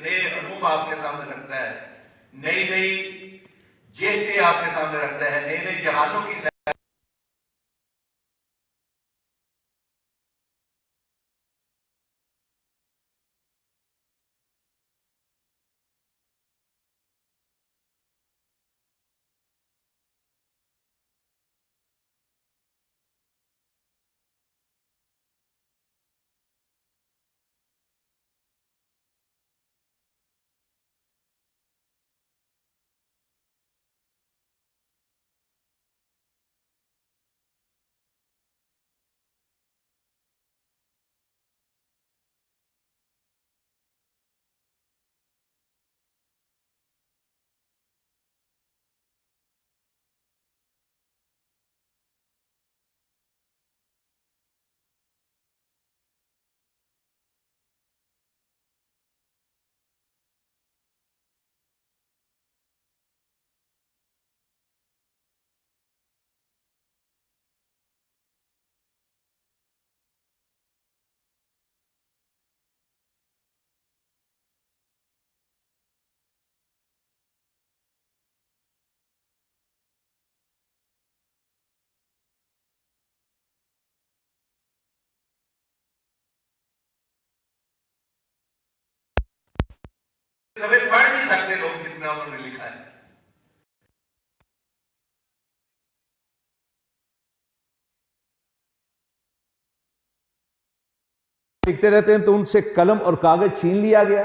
नए अनूप आपके सामने रखता है, नई नई जेते आपके सामने रखता है, नए नए जहानों की सभी पढ़ नहीं सकते लोग जितना उन्होंने लिखा है। लिखते रहते हैं तो उनसे कलम और कागज छीन लिया गया,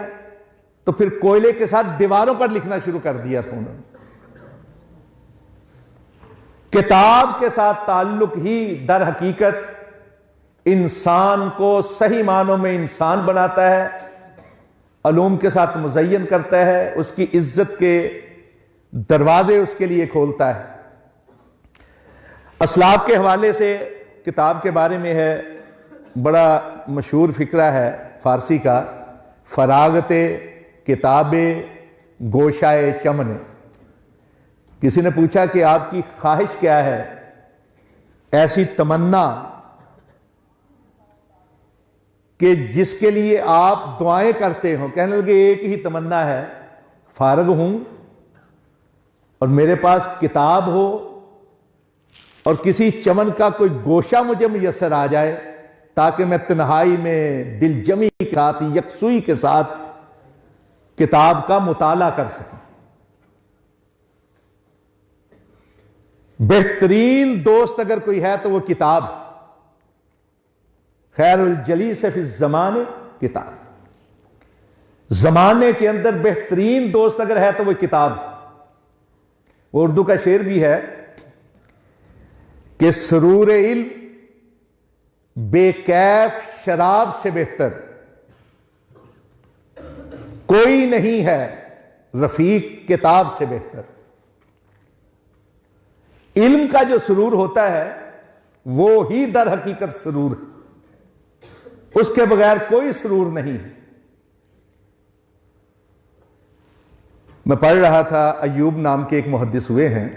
तो फिर कोयले के साथ दीवारों पर लिखना शुरू कर दिया था उन्होंने। किताब के साथ ताल्लुक ही दर हकीकत इंसान को सही मानों में इंसान बनाता है, अलूम के साथ मुज़य्यन करता है, उसकी इज्जत के दरवाजे उसके लिए खोलता है। असलाफ के हवाले से किताब के बारे में है, बड़ा मशहूर फिक्रा है फारसी का, फरागते किताबे गोशाए चमन। किसी ने पूछा कि आपकी ख्वाहिश क्या है, ऐसी तमन्ना कि जिसके लिए आप दुआएं करते हो। कहने लगे एक ही तमन्ना है, फारग हूं और मेरे पास किताब हो और किसी चमन का कोई गोशा मुझे मुयस्सर आ जाए, ताकि मैं तन्हाई में दिलजमी के साथ, यकसुई के साथ किताब का मुताला कर सकूं। बेहतरीन दोस्त अगर कोई है तो वो किताब। खैरुल जलीस फी ज़माने किताब। जमाने के अंदर बेहतरीन दोस्त अगर है तो वो किताब। वो उर्दू का शेर भी है कि सुरूर इल्म बेकैफ शराब से बेहतर कोई नहीं है, रफीक किताब से बेहतर। इल्म का जो सुरूर होता है वो ही दर हकीकत सुरूर है, उसके बगैर कोई सुरूर नहीं है। मैं पढ़ रहा था, अय्यूब नाम के एक मुहद्दिस हुए हैं,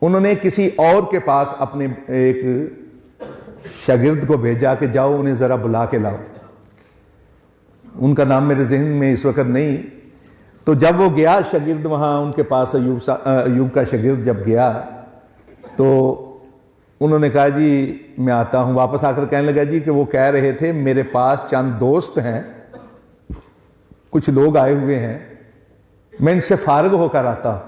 उन्होंने किसी और के पास अपने एक शागिर्द को भेजा कि जाओ उन्हें जरा बुला के लाओ। उनका नाम मेरे जहन में इस वक्त नहीं। तो जब वो गया शागिर्द वहां उनके पास, अय्यूब का शागिर्द जब गया तो उन्होंने कहा जी मैं आता हूं। वापस आकर कहने लगा जी कि वो कह रहे थे मेरे पास चंद दोस्त हैं, कुछ लोग आए हुए हैं, मैं इनसे फारग होकर आता हूं।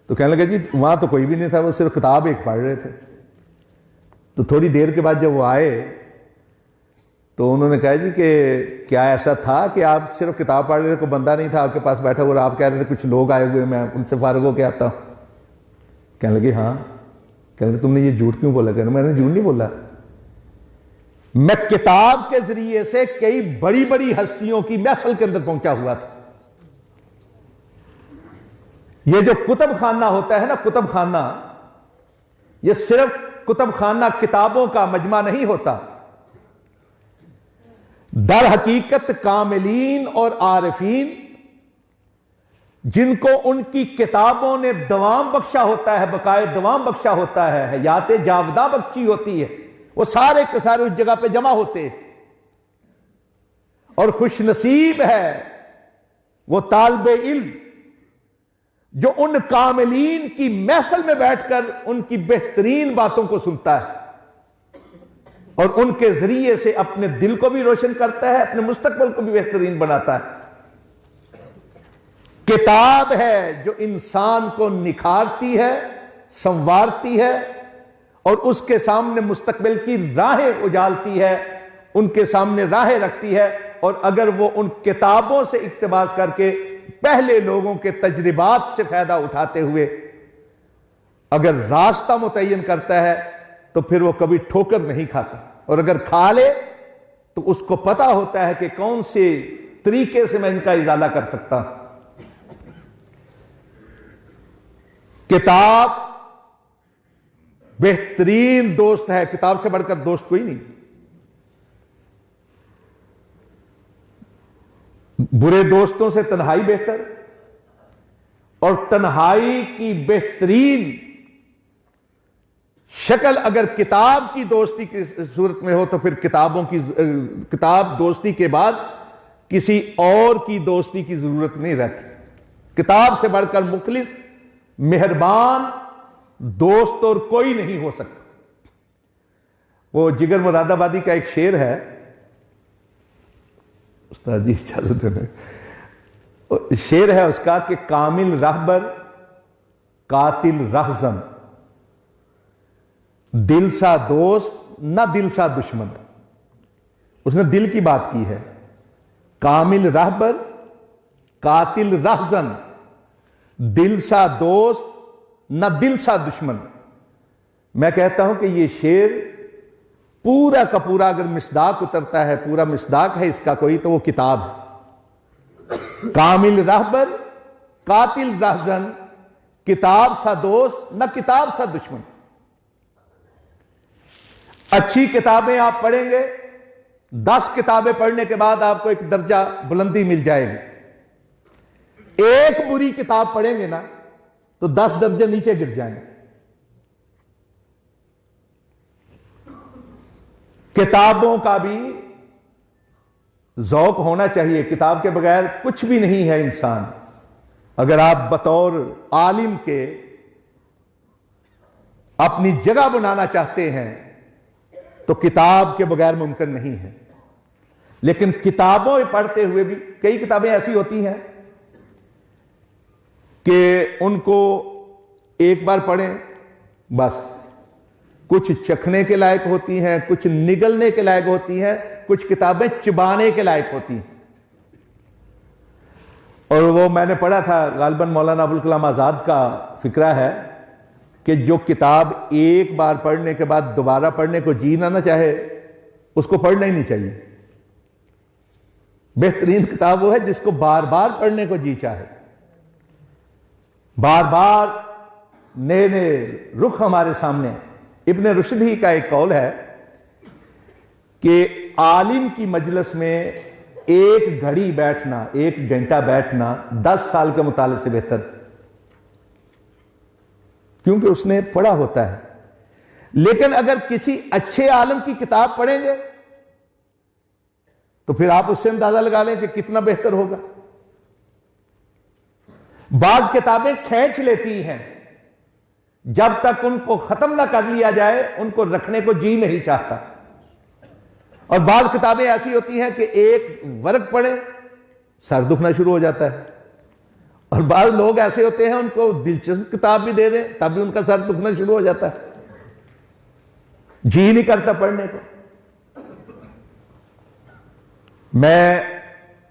तो कहने लगा जी वहां तो कोई भी नहीं था, वो सिर्फ किताब एक पढ़ रहे थे। तो थोड़ी देर के बाद जब वो आए तो उन्होंने कहा जी कि क्या ऐसा था कि आप सिर्फ किताब पढ़ रहे थे, कोई बंदा नहीं था आपके पास बैठा और आप कह रहे थे कुछ लोग आए हुए, मैं उनसे फारग होकर आता हूं। कहने लगे हाँ। कहने लगे तुमने ये झूठ क्यों बोला? कहने मैंने झूठ नहीं बोला, मैं किताब के जरिए से कई बड़ी बड़ी हस्तियों की महफिल के अंदर पहुंचा हुआ था। ये जो कुतुब खाना होता है ना, कुतुब खाना, ये सिर्फ कुतुब खाना किताबों का मजमा नहीं होता। दर हकीकत कामिलीन और आरिफीन जिनको उनकी किताबों ने दवाम बख्शा होता है, बकाए दवाम बख्शा होता है, हयात जावदा बख्शी होती है, वो सारे के सारे उस जगह पे जमा होते हैं। और खुश नसीब है वो तालिबे इल्म जो उन कामिलीन की महफिल में बैठकर उनकी बेहतरीन बातों को सुनता है और उनके जरिए से अपने दिल को भी रोशन करता है, अपने मुस्तकबिल को भी बेहतरीन बनाता है। किताब है जो इंसान को निखारती है, संवारती है और उसके सामने मुस्तकबिल की राहें उजालती है, उनके सामने राहें रखती है। और अगर वो उन किताबों से इक्तिबास करके पहले लोगों के तजर्बात से फायदा उठाते हुए अगर रास्ता मुतय्यन करता है तो फिर वो कभी ठोकर नहीं खाता, और अगर खा ले तो उसको पता होता है कि कौन से तरीके से मैं इनका इजाला कर सकता हूं। किताब बेहतरीन दोस्त है, किताब से बढ़कर दोस्त कोई नहीं। बुरे दोस्तों से तन्हाई बेहतर, और तन्हाई की बेहतरीन शक्ल अगर किताब की दोस्ती की सूरत में हो तो फिर किताब दोस्ती के बाद किसी और की दोस्ती की जरूरत नहीं रहती। किताब से बढ़कर मुखलिस मेहरबान दोस्त और कोई नहीं हो सकता। वो जिगर मुरादाबादी का एक शेर है, उस्ताद जी इजाजत है, शेर है उसका कि कामिल रहबर कातिल रहजन, दिल सा दोस्त ना दिल सा दुश्मन। उसने दिल की बात की है। कामिल रहबर कातिल रहजन, दिल सा दोस्त ना दिल सा दुश्मन। मैं कहता हूं कि यह शेर पूरा का पूरा अगर मिसदाक उतरता है, पूरा मिसदाक है इसका कोई, तो वो किताब है। कामिल रहबर कातिल रहजन, किताब सा दोस्त ना किताब सा दुश्मन। अच्छी किताबें आप पढ़ेंगे, 10 किताबें पढ़ने के बाद आपको एक दर्जा बुलंदी मिल जाएगी। एक बुरी किताब पढ़ेंगे ना तो 10 दर्जे नीचे गिर जाएंगे। किताबों का भी ज़ौक़ होना चाहिए। किताब के बगैर कुछ भी नहीं है इंसान। अगर आप बतौर आलिम के अपनी जगह बनाना चाहते हैं तो किताब के बगैर मुमकिन नहीं है। लेकिन किताबों में पढ़ते हुए भी कई किताबें ऐसी होती हैं कि उनको एक बार पढ़ें बस, कुछ चखने के लायक होती हैं, कुछ निगलने के लायक होती हैं, कुछ किताबें चबाने के लायक होती हैं। और वो मैंने पढ़ा था, गालिबन मौलाना अबुल कलाम आज़ाद का फिक्रा है कि जो किताब एक बार पढ़ने के बाद दोबारा पढ़ने को जी ना चाहे उसको पढ़ना ही नहीं चाहिए। बेहतरीन किताब वो है जिसको बार बार पढ़ने को जी चाहे। बार बार नए नए रुख हमारे सामने। इब्न रुशदी का एक कौल है कि आलिम की मजलिस में एक घड़ी बैठना, 1 घंटा बैठना 10 साल के मुताले से बेहतर, क्योंकि उसने पढ़ा होता है। लेकिन अगर किसी अच्छे आलिम की किताब पढ़ेंगे तो फिर आप उससे अंदाजा लगा लें कि कितना बेहतर होगा। बाज किताबें खींच लेती हैं, जब तक उनको खत्म ना कर लिया जाए उनको रखने को जी नहीं चाहता। और बाज किताबें ऐसी होती हैं कि एक वर्ग पढ़े सर दुखना शुरू हो जाता है, और बाज लोग ऐसे होते हैं उनको दिलचस्प किताब भी दे दें तब भी उनका सर दुखना शुरू हो जाता है, जी नहीं करता पढ़ने को।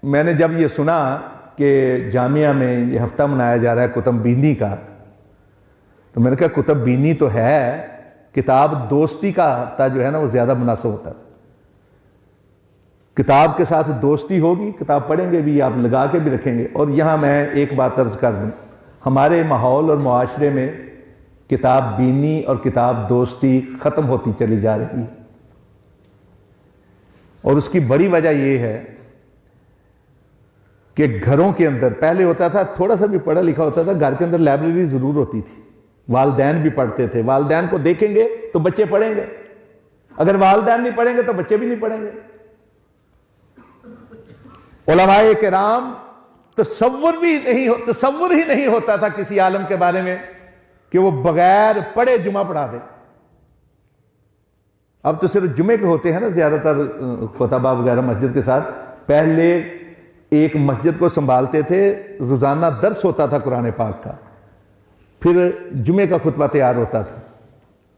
मैंने जब ये सुना कि जामिया में ये हफ्ता मनाया जा रहा है कुतुब बीनी का, तो मैंने कहा कुतुब बीनी तो है, किताब दोस्ती का हफ्ता जो है ना वो ज्यादा मुनासिब होता है। किताब के साथ दोस्ती होगी, किताब पढ़ेंगे भी, आप लगा के भी रखेंगे। और यहां मैं एक बात अर्ज कर दूं, हमारे माहौल और मुआशरे में किताब बीनी और किताब दोस्ती खत्म होती चली जा रही है। और उसकी बड़ी वजह यह है कि घरों के अंदर पहले होता था, थोड़ा सा भी पढ़ा लिखा होता था, घर के अंदर लाइब्रेरी जरूर होती थी, वालदैन भी पढ़ते थे। वालदैन को देखेंगे तो बच्चे पढ़ेंगे, अगर वालदैन नहीं पढ़ेंगे तो बच्चे भी नहीं पढ़ेंगे। उलमाए किराम तसव्वुर ही नहीं होता था किसी आलम के बारे में कि वो बगैर पढ़े जुमा पढ़ा दे। अब तो सिर्फ जुमे के होते हैं ना ज्यादातर खुतबा वगैरह मस्जिद के साथ। पहले एक मस्जिद को संभालते थे, रोजाना दर्स होता था कुरान पाक का, फिर जुमे का खुतबा तैयार होता था।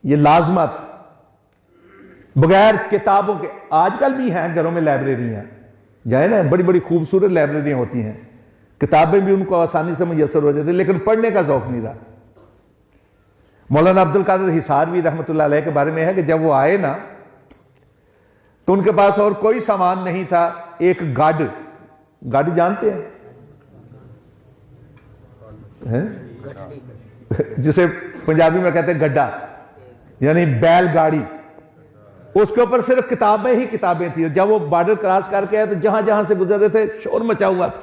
ये लाजमा था बगैर किताबों के। आजकल भी हैं घरों में लाइब्रेरियां, जाए ना, बड़ी बड़ी खूबसूरत लाइब्रेरियां होती हैं, किताबें भी उनको आसानी से मुयसर हो जाती, लेकिन पढ़ने का जौक नहीं रहा। मौलाना अब्दुल कादिर हिसारवी रहमतुल्लाह अलैह के बारे में है कि जब वो आए ना तो उनके पास और कोई सामान नहीं था। एक गाड़ी जानते हैं? जिसे पंजाबी में कहते हैं गड्ढा, यानी बैलगाड़ी, उसके ऊपर सिर्फ किताबें ही किताबें थी। जब वो बॉर्डर क्रॉस करके आए तो जहां जहां से गुजर रहे थे शोर मचा हुआ था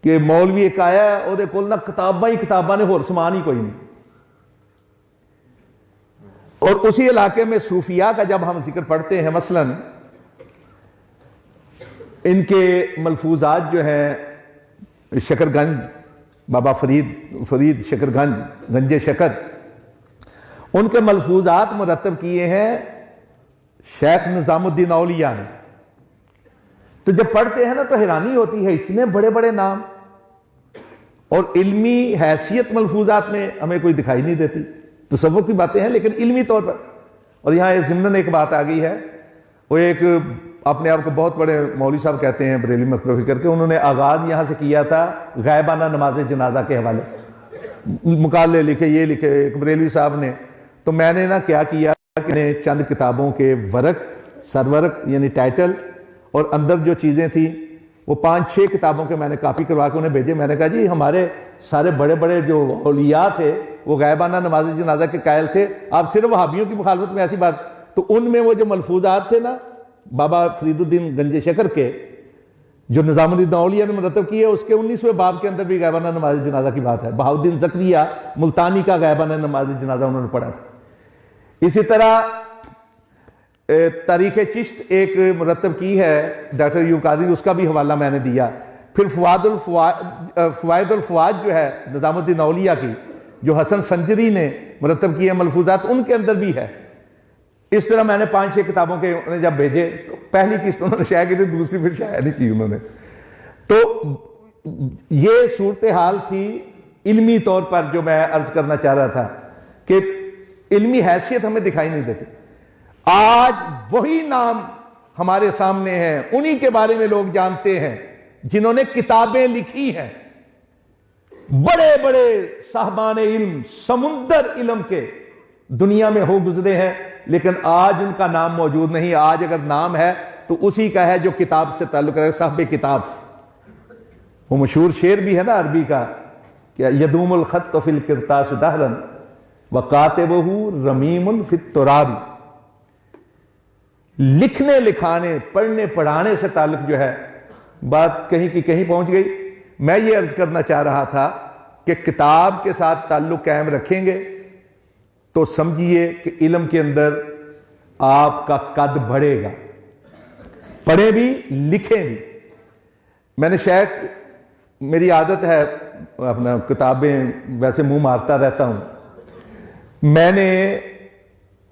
कि मौलवी एक आया ਉਹਦੇ ਕੋਲ ना किताबां ने, होर समान ही कोई नहीं। और उसी इलाके में सूफिया का जब हम जिक्र पढ़ते हैं, मसलन इनके मलफूजात जो हैं शकरगंज, बाबा फरीद शकरगंज, गंजे शकर, उनके मलफूजात मुरतब किए हैं शेख निजामुद्दीन औलिया ने। तो जब पढ़ते हैं ना तो हैरानी होती है, इतने बड़े बड़े नाम और इल्मी हैसियत मलफूजात में हमें कोई दिखाई नहीं देती। तसव्वुफ की बातें हैं लेकिन इल्मी तौर पर। और यहां ज़िम्नन एक बात आ गई है, वो एक अपने आप को बहुत बड़े मौलवी साहब कहते हैं बरेली मकतब फिक्र के, उन्होंने आगाज यहां से किया था गायबाना नमाज जनाजा के हवाले से, मुकाले लिखे, ये लिखे एक बरेली साहब ने। तो मैंने ना क्या किया कि चंद किताबों के वर्क, सरवर्क यानी टाइटल, और अंदर जो चीज़ें थी वो 5-6 किताबों के मैंने कॉपी करवा के उन्हें भेजे। मैंने कहा जी हमारे सारे बड़े बड़े जो औलिया थे वो गायबाना नमाज जनाजा के कायल थे, आप सिर्फ वहाबियों की मुखालफत में ऐसी बात। तो उनमें वो जो मलफूजात थे ना बाबा फरीदुद्दीन गंजे शकर के, जो निजामुद्दीन औलिया ने मुरतब किए, उसके 19वें बाब के अंदर भी गायबाना नमाज जनाजा की बात है। बहाउद्दीन ज़करिया मुल्तानी का गायबाना नमाज जनाजा उन्होंने पढ़ा था। इसी तरह तारीख चिश्त एक मुरतब की है डॉक्टर अय्यूब कादरी, उसका भी हवाला मैंने दिया। फिर फवाइदुल फवाद जो है निजामुद्दीन औलिया की, जो हसन संजरी ने मुरतब की है मलफूजात, उनके अंदर भी है। इस तरह मैंने 5-6 किताबों के उन्हें जब भेजे तो पहली किस्त उन्होंने शाया की थी, दूसरी फिर शाया नहीं की उन्होंने। तो ये सूरत हाल थी इल्मी तौर पर जो मैं अर्ज करना चाह रहा था कि इल्मी हैसियत हमें दिखाई नहीं देती। आज वही नाम हमारे सामने हैं, उन्हीं के बारे में लोग जानते हैं जिन्होंने किताबें लिखी हैं। बड़े बड़े साहबान इल्म, समुंदर इल्म के दुनिया में हो गुजरे हैं, लेकिन आज उनका नाम मौजूद नहीं। आज अगर नाम है तो उसी का है जो किताब से ताल्लुक रखे, साहब किताब। वो मशहूर शेर भी है ना अरबी का, क्या यदूमुल खत्त फिल किरतास दहरन व कातिबहु रमीमुन फित तुराबी। लिखने लिखाने पढ़ने पढ़ाने से ताल्लुक जो है, बात कहीं की कहीं पहुंच गई। मैं ये अर्ज करना चाह रहा था कि किताब के साथ ताल्लुक कायम रखेंगे तो समझिए कि इल्म के अंदर आपका कद बढ़ेगा। पढ़े भी लिखें भी। मैंने शेख, मेरी आदत है अपना किताबें वैसे मुंह मारता रहता हूं। मैंने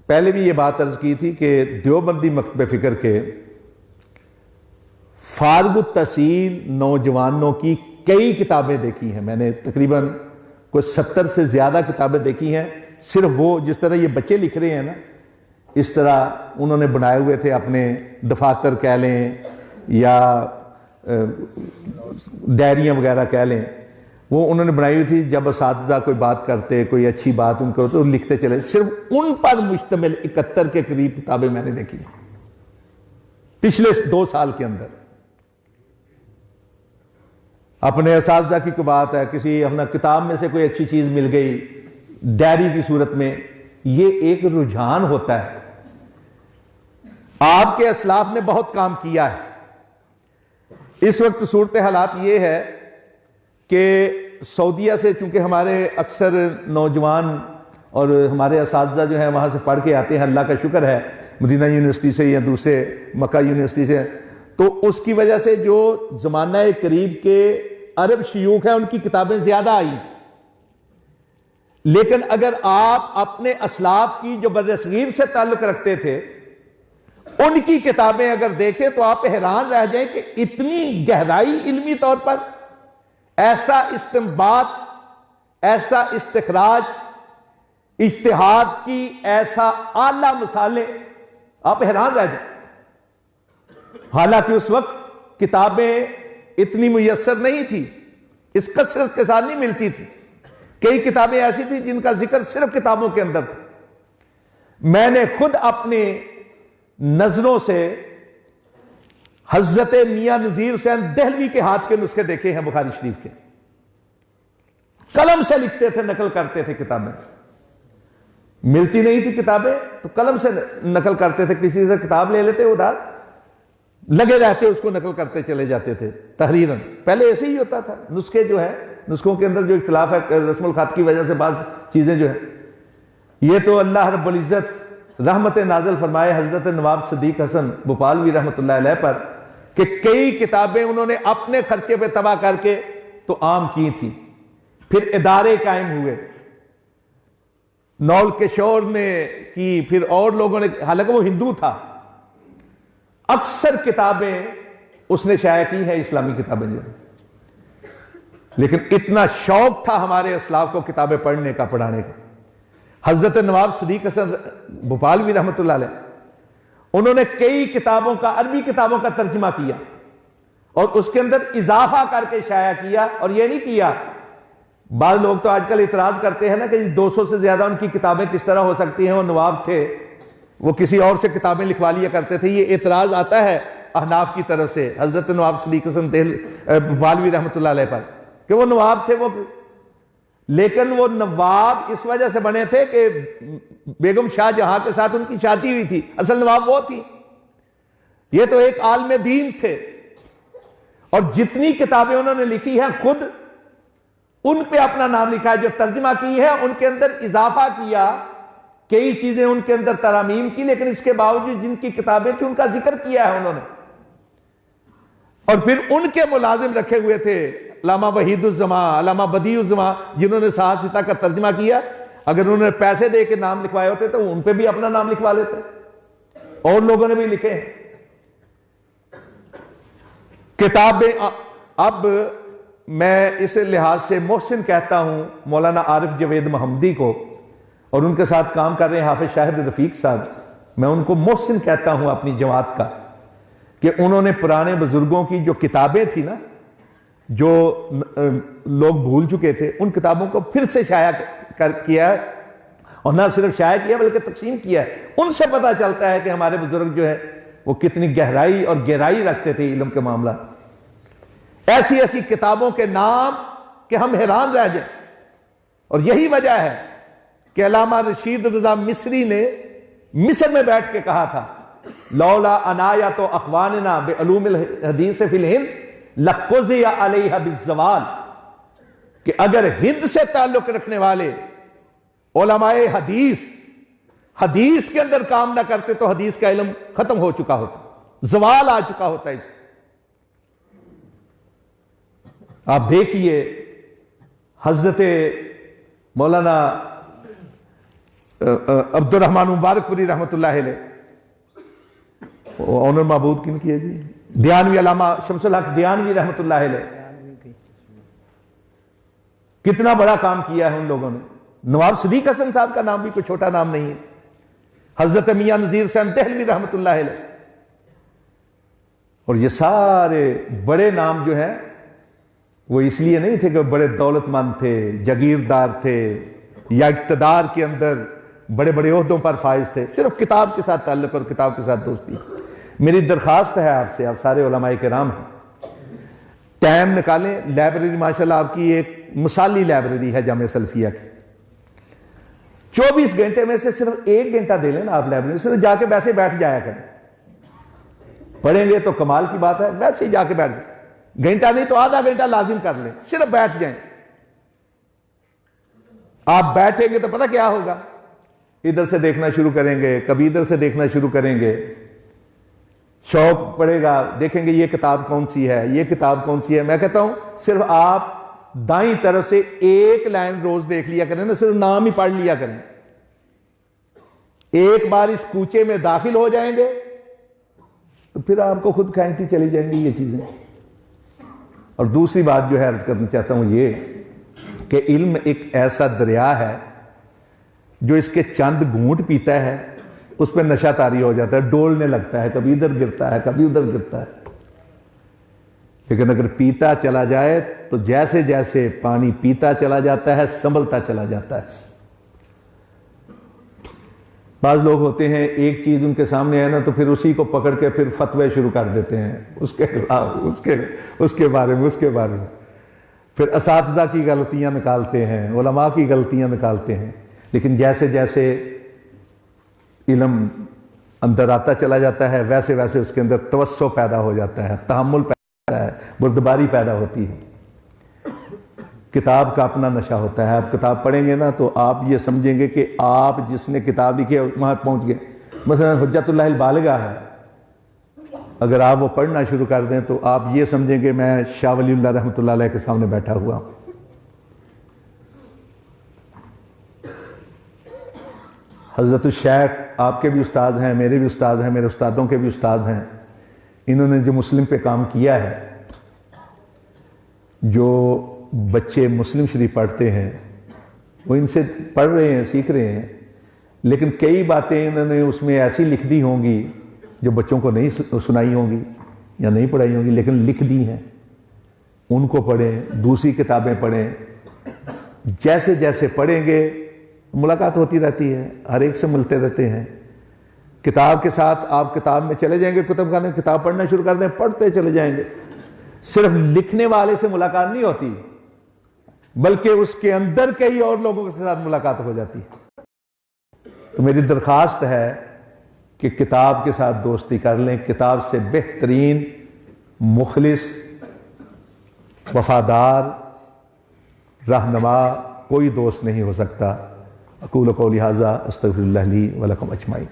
पहले भी ये बात अर्ज की थी कि देवबंदी मकतब फिक्र के फारगु तहसील नौजवानों की कई किताबें देखी हैं मैंने, तकरीबन कोई 70 से ज्यादा किताबें देखी हैं। सिर्फ वो जिस तरह ये बच्चे लिख रहे हैं ना, इस तरह उन्होंने बनाए हुए थे अपने दफातर कह लें या डायरियां वगैरह कह लें, वो उन्होंने बनाई हुई थी। जब असातिज़ा कोई बात करते, कोई अच्छी बात उनको तो लिखते चले। सिर्फ उन पर मुश्तमिल 71 के करीब किताबें मैंने देखी पिछले 2 साल के अंदर। अपने असातिज़ा की कोई बात है, किसी अपना किताब में से कोई अच्छी चीज मिल गई डायरी की सूरत में, ये एक रुझान होता है। आपके असलाफ ने बहुत काम किया है। इस वक्त सूरत हालात ये है कि सऊदीया से चूंकि हमारे अक्सर नौजवान और हमारे असातिज़ा जो हैं वहाँ से पढ़ के आते हैं, अल्लाह का शुक्र है, मदीना यूनिवर्सिटी से या दूसरे मक्का यूनिवर्सिटी से, तो उसकी वजह से जो जमाना करीब के अरब शयूख हैं उनकी किताबें ज्यादा आई। लेकिन अगर आप अपने असलाफ की जो बरसगीर से ताल्लुक रखते थे उनकी किताबें अगर देखें तो आप हैरान रह जाएं कि इतनी गहराई इल्मी तौर पर, ऐसा इस्तिंबात, ऐसा इस्तिखराज, इज्तिहाद की ऐसा आला मिसालें, आप हैरान रह जाएं। हालांकि उस वक्त किताबें इतनी मुयस्सर नहीं थी, इस कसरत के साथ नहीं मिलती थी। कई किताबें ऐसी थी जिनका जिक्र सिर्फ किताबों के अंदर था। मैंने खुद अपने नजरों से हजरत मियां नजीर हुसैन दहलवी के हाथ के नुस्खे देखे हैं बुखारी शरीफ के। कलम से लिखते थे, नकल करते थे किताबें। मिलती नहीं थी किताबें तो कलम से नकल करते थे, किसी से किताब ले लेते, उधार लगे रहते, उसको नकल करते चले जाते थे तहरीरन। पहले ऐसे ही होता था। नुस्खे जो है, नुस्खों के अंदर जो इख्तिलाफ है रस्मुल खत की वजह से बात चीजें जो है, ये तो अल्लाह रब्बुल इज्जत रहमत नाज़िल फरमाए हजरत नवाब सदीक हसन भोपालवी रहमतुल्लाह अलैह पर कि कई किताबें उन्होंने अपने खर्चे पे तबाह करके तो आम की थी। फिर इदारे कायम हुए, नौल किशोर ने की, फिर और लोगों ने, हालांकि वो हिंदू था, अक्सर किताबें उसने शाया की है, इस्लामी किताबें जो, लेकिन इतना शौक था हमारे असलाफ को किताबें पढ़ने का, पढ़ाने का। हजरत नवाब सदीक हसन भोपालवी रहमतुल्लाह अलैह, उन्होंने कई किताबों का, अरबी किताबों का तर्जुमा किया और उसके अंदर इजाफा करके शाया किया। और यह नहीं किया, बाद लोग तो आजकल इतराज करते हैं ना कि 200 से ज्यादा उनकी किताबें किस तरह हो सकती हैं, वो नवाब थे, वो किसी और से किताबें लिखवा लिया करते थे। ये इतराज आता है अहनाफ की तरफ से हजरत नवाब सदीक हसन भोपालवी रहमतुल्लाह अलैह पर कि वो नवाब थे, वो, लेकिन वो नवाब इस वजह से बने थे कि बेगम शाहजहां के साथ उनकी शादी हुई थी, असल नवाब वो थी। ये तो एक आलम दीन थे और जितनी किताबें उन्होंने लिखी हैं खुद उन पे अपना नाम लिखा है, जो तर्जुमा की है उनके अंदर इजाफा किया, कई चीजें उनके अंदर तरामीम की, लेकिन इसके बावजूद जिनकी किताबें थी उनका जिक्र किया है उन्होंने। और फिर उनके मुलाजिम रखे हुए थे अल्लामा वहीदुज़्ज़मा, अल्लामा बदीउज़्ज़मा, जिन्होंने साहसिता का तर्जुमा किया। अगर उन्होंने पैसे दे के नाम लिखवाए होते तो उन पे भी अपना नाम लिखवा लेते, और लोगों ने भी लिखे हैं किताबें। अब मैं इस लिहाज से मोहसिन कहता हूं मौलाना आरिफ जवेद मोहम्मदी को, और उनके साथ काम कर रहे हैं हाफिज शाहिद रफीक साहब, मैं उनको मोहसिन कहता हूं अपनी जमात का, कि उन्होंने पुराने बुजुर्गों की जो किताबें थी ना, जो लोग भूल चुके थे, उन किताबों को फिर से शाया किया है, और ना सिर्फ शाया किया बल्कि तकसीम किया है। उनसे पता चलता है कि हमारे बुजुर्ग जो है वो कितनी गहराई और गहराई रखते थे इल्म के मामला। ऐसी ऐसी किताबों के नाम कि हम हैरान रह जाए। और यही वजह है कि अल्लामा रशीद रजा मिस्री ने मिस्र में बैठ के कहा था, लौला अनाया तो अखवानना बेअलूमिल हदीस फिल हिंद लकुज़िया अलैहा बिज़्ज़वाल, कि अगर हिंद से ताल्लुक रखने वाले उलमाए हदीस हदीस के अंदर काम ना करते तो हदीस का इल्म खत्म हो चुका होता, जवाल आ चुका होता। इसका आप देखिए हजरत मौलाना अब्दुर्रहमान मुबारकपुरी रहमतुल्लाह अलैह, ऑनर महबूद किन की है जी, दियानवी अल्लामा शमसुल हक दियानवी रहमतुल्लाह अलैह, कितना बड़ा काम किया है उन लोगों ने। नवाब सदीक हसन साहब का नाम भी कोई छोटा नाम नहीं है, हजरत मियां नजीर हुसैन दहलवी रहमतुल्लाह अलैह, और ये सारे बड़े नाम जो हैं वो इसलिए नहीं थे कि बड़े दौलतमंद थे, जागीरदार थे, या इक़्तिदार के अंदर बड़े बड़े ओहदों पर फाइज थे, सिर्फ किताब के साथ ताल्लुक और किताब के साथ दोस्ती। मेरी दरखास्त है आपसे, आप सारे उलमाए किराम हैं, टाइम निकालें। लाइब्रेरी माशाल्लाह आपकी एक मिसाली लाइब्रेरी है जामिया सलफिया की, 24 घंटे में से सिर्फ 1 घंटा दे लेना आप लाइब्रेरी, सिर्फ जाके वैसे बैठ जाया करें, पढ़ेंगे तो कमाल की बात है, वैसे ही जाके बैठ जाए, घंटा नहीं तो आधा घंटा लाजिम कर लें, सिर्फ बैठ जाएं। आप बैठेंगे तो पता क्या होगा, इधर से देखना शुरू करेंगे, कभी इधर से देखना शुरू करेंगे, शौक पड़ेगा, देखेंगे ये किताब कौन सी है, ये किताब कौन सी है। मैं कहता हूं सिर्फ आप दाईं तरफ से एक लाइन रोज देख लिया करें ना, सिर्फ नाम ही पढ़ लिया करें, एक बार इस कूचे में दाखिल हो जाएंगे तो फिर आपको खुद खींचती चली जाएंगी ये चीजें। और दूसरी बात जो है अर्ज करना चाहता हूं ये कि इल्म एक ऐसा दरिया है जो इसके चंद घूंट पीता है उस पर नशा तारी हो जाता है, डोलने लगता है, कभी इधर गिरता है कभी उधर गिरता है। लेकिन अगर पीता चला जाए तो जैसे जैसे पानी पीता चला जाता है संभलता चला जाता है। बाज लोग होते हैं एक चीज उनके सामने है ना तो फिर उसी को पकड़ के फिर फतवे शुरू कर देते हैं उसके खिलाफ, उसके बारे में फिर असातिज़ा की गलतियां निकालते हैं, उलमा की गलतियां निकालते हैं। लेकिन जैसे जैसे इल्म अंदर आता चला जाता है वैसे वैसे उसके अंदर तवस्सो पैदा हो जाता है, तहम्मुल पैदा है, बुर्दबारी पैदा होती है। किताब का अपना नशा होता है। आप किताब पढ़ेंगे ना तो आप ये समझेंगे कि आप जिसने किताब लिखी है वहां पहुंच गए। मसलन हुज्जतुल्लाहिल बालिगा है, अगर आप वो पढ़ना शुरू कर दें तो आप ये समझेंगे मैं शाह वलीउल्लाह रहमतुल्लाह अलैह के सामने बैठा हुआ हूं। हज़रत शेख आपके भी उस्ताद हैं, मेरे भी उस्ताद हैं, मेरे उस्तादों के भी उस्ताद हैं। इन्होंने जो मुस्लिम पे काम किया है, जो बच्चे मुस्लिम शरीफ पढ़ते हैं वो इनसे पढ़ रहे हैं, सीख रहे हैं, लेकिन कई बातें इन्होंने उसमें ऐसी लिख दी होंगी जो बच्चों को नहीं सुनाई होंगी या नहीं पढ़ाई होंगी, लेकिन लिख दी हैं। उनको पढ़ें, दूसरी किताबें पढ़ें। जैसे जैसे पढ़ेंगे मुलाकात होती रहती है, हर एक से मिलते रहते हैं। किताब के साथ आप किताब में चले जाएंगे, कुतुब खाने किताब पढ़ना शुरू कर दें, पढ़ते चले जाएंगे। सिर्फ लिखने वाले से मुलाकात नहीं होती बल्कि उसके अंदर कई और लोगों के साथ मुलाकात हो जाती है। तो मेरी दरखास्त है कि किताब के साथ दोस्ती कर लें। किताब से बेहतरीन, मुखलिस, वफादार, रहनुमा कोई दोस्त नहीं हो सकता। अक़ूलु क़ौली हाज़ा अस्तग़फ़िरुल्लाह ली व लकुम अजमईन।